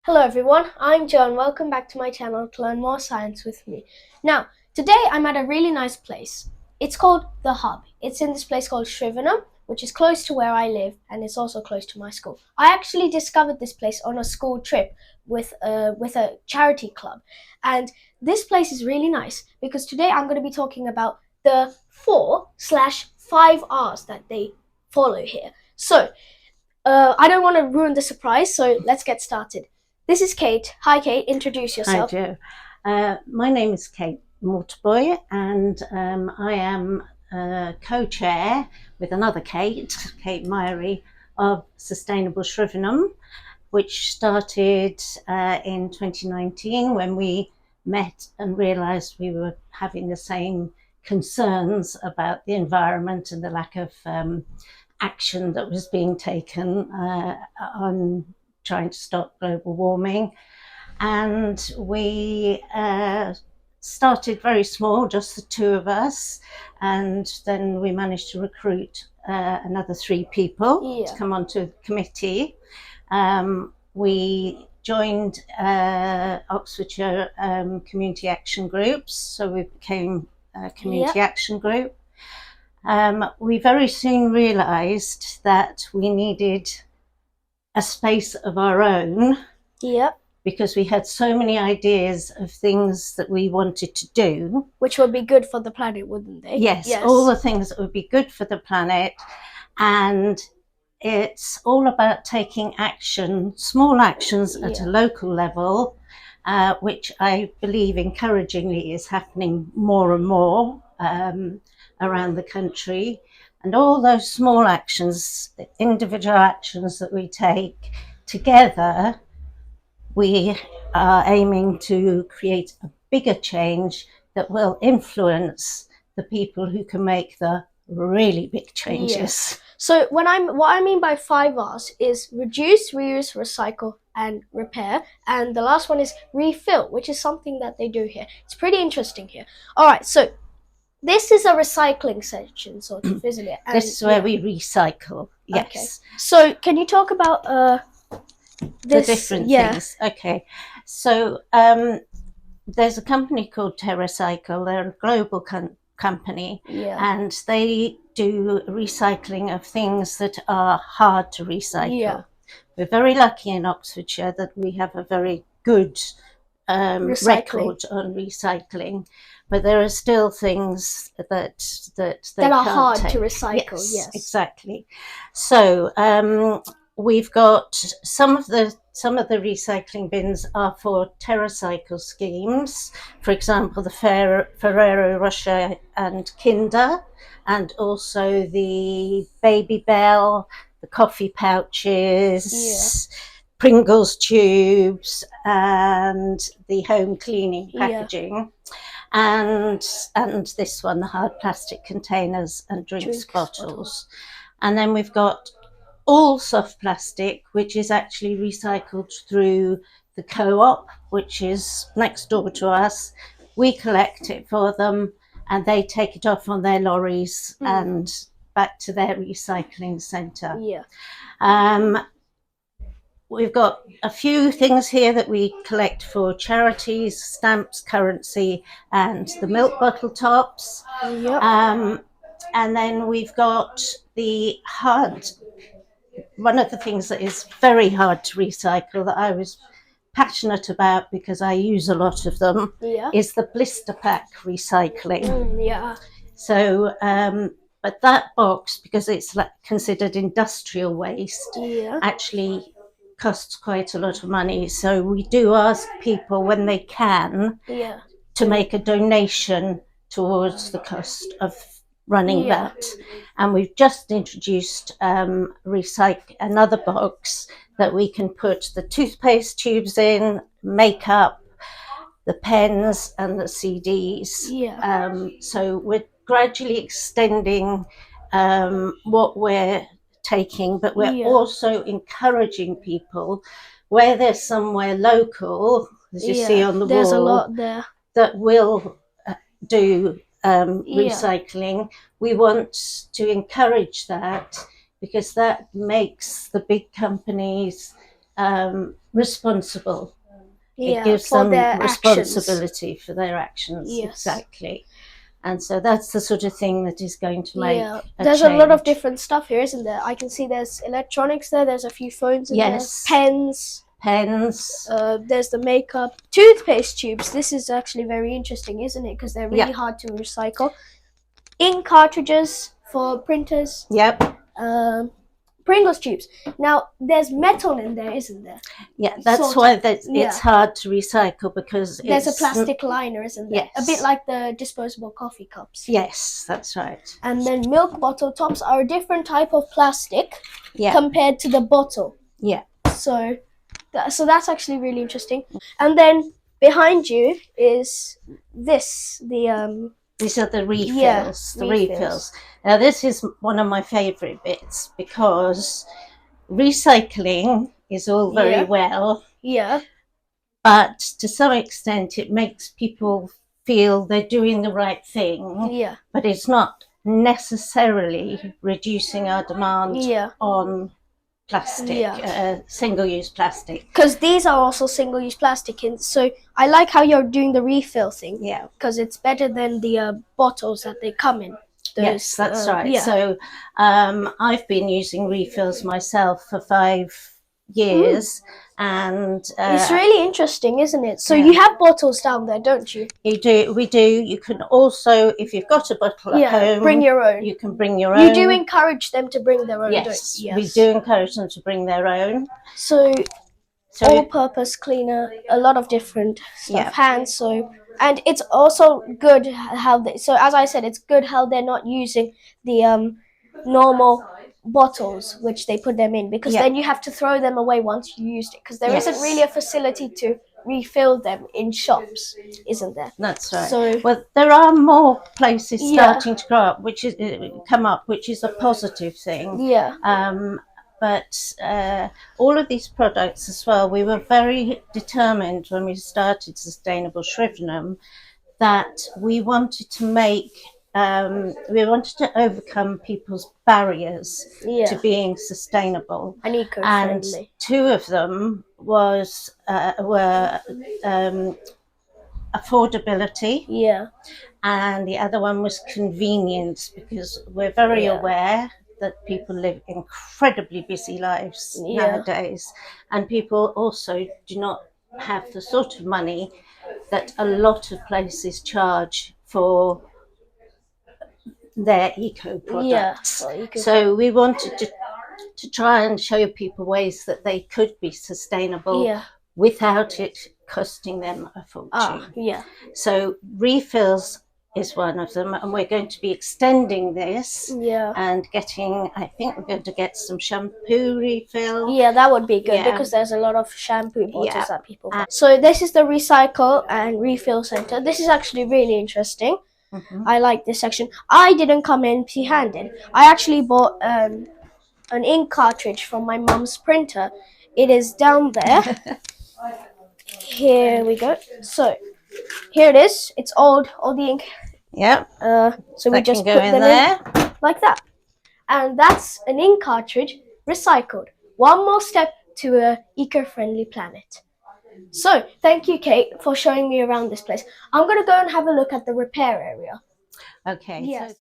Hello everyone, I'm John. Welcome back to my channel to learn more science with me. Now, today I'm at a really nice place. It's called the Hub. It's in this place called Shrivenham, which is close to where I live, and it's also close to my school. I actually discovered this place on a school trip with a charity club. And this place is really nice because today I'm going to be talking about the 4/5 R's that they follow here. So, I don't want to ruin the surprise, so let's get started. This is Kate. Hi, Kate. Introduce yourself. Hi, Joe. My name is Kate Mortiboy, and I am co-chair with another Kate Myery, of Sustainable Shrivenham, which started in 2019 when we met and realised we were having the same concerns about the environment and the lack of action that was being taken on trying to stop global warming. And we started very small, just the two of us, and then we managed to recruit another 3 people to come onto the committee. We joined Oxfordshire Community Action Groups, so we became a community action group. We very soon realised that we needed a space of our own. Because we had so many ideas of things that we wanted to do. Which would be good for the planet, wouldn't they? Yes, all the things that would be good for the planet. And it's all about taking action, small actions at a local level, which I believe encouragingly is happening more and more around the country. And all those small actions, the individual actions that we take together, we are aiming to create a bigger change that will influence the people who can make the really big changes. So what I mean by 5 R's is reduce, reuse, recycle, and repair. And the last one is refill, which is something that they do here. It's pretty interesting here. All right, so this is a recycling section, sort of, isn't it? And this is where we recycle, yes. Okay. So can you talk about the different things? Okay, so there's a company called TerraCycle. They're a global company, and they do recycling of things that are hard to recycle. We're very lucky in Oxfordshire that we have a very good record on recycling, but there are still things that are hard to recycle. Yes, exactly. So we've got some of the recycling bins are for TerraCycle schemes. For example, the Ferrero Rocher and Kinder, and also the Baby Bell, the coffee pouches, Pringles tubes, and the home cleaning packaging. And this one, the hard plastic containers and drinks bottles. And then we've got all soft plastic, which is actually recycled through the co-op, which is next door to us. We collect it for them and they take it off on their lorries and back to their recycling centre. We've got a few things here that we collect for charities: stamps, currency, and the milk bottle tops. And then we've got the one of the things that is very hard to recycle that I was passionate about because I use a lot of them is the blister pack recycling. So but that box, because it's considered industrial waste, actually costs quite a lot of money. So we do ask people when they can to make a donation towards the cost of running that. And we've just introduced another box that we can put the toothpaste tubes in, makeup, the pens and the CDs. So we're gradually extending what we're taking, but we're also encouraging people where there's somewhere local, as you see on the wall, there's a lot there that will do recycling. We want to encourage that because that makes the big companies responsible. Yeah, it gives for them their responsibility for their actions. Yes. Exactly. And so that's the sort of thing that is going to make there's change. a lot of different stuff here, isn't there? I can see there's electronics there. There's a few phones in there. Pens. There's the makeup. Toothpaste tubes. This is actually very interesting, isn't it? Because they're really hard to recycle. Ink cartridges for printers. Yep. Pringles tubes. Now, there's metal in there, isn't there? Yeah, that's why it's hard to recycle, because there's a plastic liner, isn't there? Yes. A bit like the disposable coffee cups. Yes, that's right. And then milk bottle tops are a different type of plastic compared to the bottle. Yeah. So that's actually really interesting. And then behind you is this, these are the refills. Refills. Now, this is one of my favourite bits, because recycling is all very well. Yeah. But to some extent, it makes people feel they're doing the right thing. Yeah. But it's not necessarily reducing our demand on plastic, single-use plastic. Because these are also single-use plastic, and so I like how you're doing the refill thing. Yeah. Because it's better than the bottles that they come in. Yes, that's right. Yeah. So I've been using refills myself for 5 years. And it's really interesting, isn't it? So you have bottles down there, don't you? You do. We do. You can also, if you've got a bottle at home, bring your own. You can bring your own. You do encourage them to bring their own, yes, don't you? we do encourage them to bring their own. So all-purpose cleaner, a lot of different stuff, hand soap. And it's also good how so as I said, it's good how they're not using the normal bottles which they put them in, because then you have to throw them away once you used it, because there isn't really a facility to refill them in shops, isn't there? That's right. So, well, there are more places starting to grow up, which is a positive thing. Yeah. But all of these products as well, we were very determined when we started Sustainable Shrivenham that we wanted to overcome people's barriers to being sustainable and eco-friendly. And 2 of them were affordability. Yeah. And the other one was convenience, because we're very aware that people live incredibly busy lives nowadays, and people also do not have the sort of money that a lot of places charge for their eco products. So we wanted to try and show people ways that they could be sustainable without it costing them a fortune. So refills is one of them, and we're going to be extending this and I think we're going to get some shampoo refill. Yeah, that would be good, because there's a lot of shampoo bottles that people buy. So this is the recycle and refill center. This is actually really interesting. I like this section. I didn't come empty-handed. I actually bought an ink cartridge from my mum's printer. It is down there. Here we go. So here it is. It's old, all the ink. Yep. So we just put them in like that. And that's an ink cartridge recycled. One more step to an eco-friendly planet. So thank you, Kate, for showing me around this place. I'm going to go and have a look at the repair area. Okay. Yes.